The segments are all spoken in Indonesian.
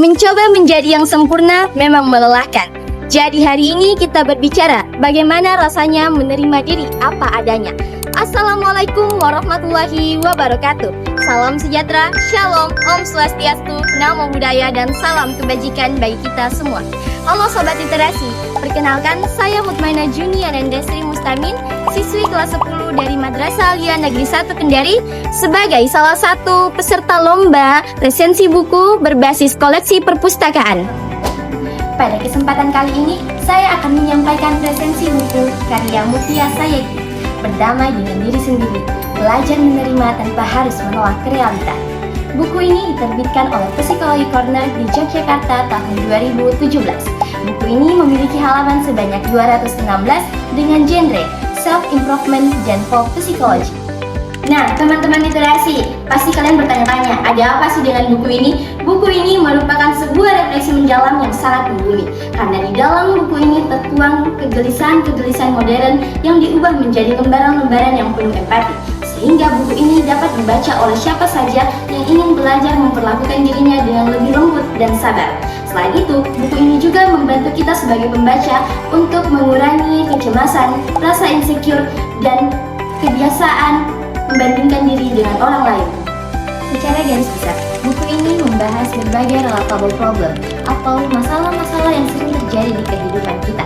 Mencoba menjadi yang sempurna memang melelahkan. Jadi hari ini kita berbicara bagaimana rasanya menerima diri apa adanya. Assalamualaikum warahmatullahi wabarakatuh. Salam sejahtera, shalom, om swastiastu, namo buddhaya, dan salam kebajikan bagi kita semua. Halo Sobat Literasi, perkenalkan saya Mutmainah Junia dan Desri Mustamin, siswi kelas 10 dari Madrasah Alia Negeri 1 Kendari, sebagai salah satu peserta lomba resensi buku berbasis koleksi perpustakaan. Pada kesempatan kali ini, saya akan menyampaikan resensi buku karya Mutia Sayegi, Berdamai dengan Diri Sendiri, Belajar Menerima Tanpa Harus Menolak Realita. Buku ini diterbitkan oleh Psikologi Corner di Yogyakarta tahun 2017. Buku ini memiliki halaman sebanyak 216 dengan genre self-improvement dan folk psikologi. Nah, teman-teman literasi, pasti kalian bertanya-tanya, ada apa sih dengan buku ini? Buku ini merupakan sebuah refleksi mendalam yang sangat membumi, karena di dalam buku ini tertuang kegelisahan-kegelisahan modern yang diubah menjadi lembaran-lembaran yang penuh empati, sehingga buku ini dapat dibaca oleh siapa saja yang ingin belajar memperlakukan dirinya dengan lebih lembut dan sabar. Selain itu, buku ini juga membantu kita sebagai pembaca untuk mengurangi kecemasan, rasa insecure, dan kebiasaan membandingkan diri dengan orang lain. Secara garis besar, buku ini membahas berbagai relatable problem atau masalah-masalah yang sering terjadi di kehidupan kita.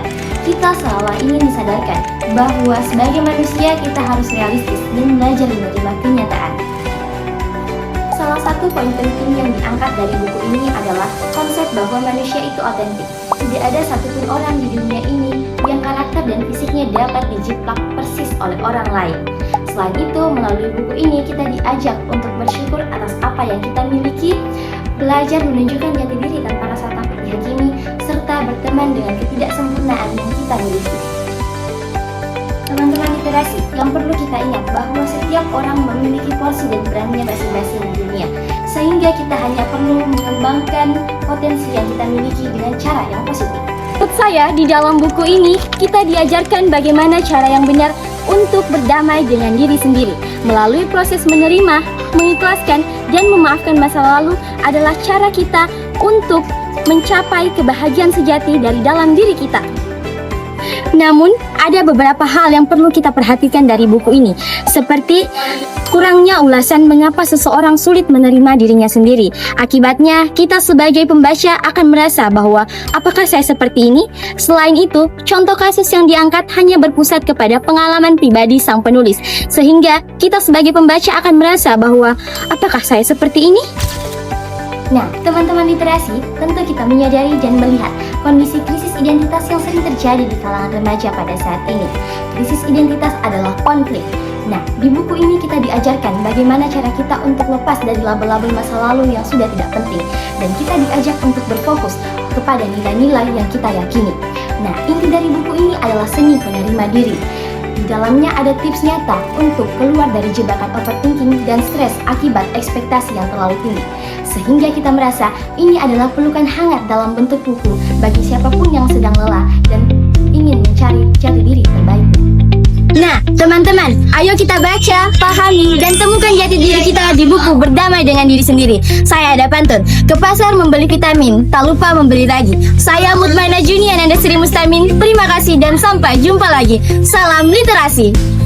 Kita seolah ingin disadarkan bahwa sebagai manusia kita harus realistis dan belajar menerima kenyataan. Salah satu poin penting yang diangkat dari buku ini adalah konsep bahwa manusia itu otentik. Tidak ada satupun orang di dunia ini yang karakter dan fisiknya dapat dijiplak persis oleh orang lain. Selain itu, melalui buku ini kita diajak untuk bersyukur atas apa yang kita miliki, belajar menunjukkan jati diri tanpa rasa takut dihakimi, serta berteman dengan ketidaksempurnaan yang kita miliki. Teman-teman literasi, yang perlu kita ingat bahwa setiap orang memiliki porsi dan perannya masing-masing di dunia, sehingga kita hanya perlu mengembangkan potensi yang kita miliki dengan cara yang positif. Menurut saya, di dalam buku ini kita diajarkan bagaimana cara yang benar untuk berdamai dengan diri sendiri. Melalui proses menerima, mengikhlaskan, dan memaafkan masa lalu adalah cara kita untuk mencapai kebahagiaan sejati dari dalam diri kita. Namun, ada beberapa hal yang perlu kita perhatikan dari buku ini, seperti kurangnya ulasan mengapa seseorang sulit menerima dirinya sendiri. Akibatnya, kita sebagai pembaca akan merasa bahwa apakah saya seperti ini? Selain itu, contoh kasus yang diangkat hanya berpusat kepada pengalaman pribadi sang penulis, sehingga kita sebagai pembaca akan merasa bahwa apakah saya seperti ini? Nah, teman-teman literasi, tentu kita menyadari dan melihat kondisi krisis identitas yang sering terjadi di kalangan remaja pada saat ini. Krisis identitas adalah konflik. Nah, di buku ini kita diajarkan bagaimana cara kita untuk lepas dari label-label masa lalu yang sudah tidak penting, dan kita diajak untuk berfokus kepada nilai-nilai yang kita yakini. Nah, inti dari buku ini adalah seni menerima diri. Di dalamnya ada tips nyata untuk keluar dari jebakan overthinking dan stres akibat ekspektasi yang terlalu tinggi, sehingga kita merasa ini adalah pelukan hangat dalam bentuk buku bagi siapapun yang sedang lelah dan ingin mencari jati diri terbaiknya. Nah, teman-teman, ayo kita baca, pahami, dan temukan jati diri kita di buku Berdamai dengan Diri Sendiri. Saya ada pantun, ke pasar membeli vitamin, tak lupa membeli ragi. Saya Mutmainah Junia dan Desri Mustamin. Terima kasih dan sampai jumpa lagi. Salam literasi.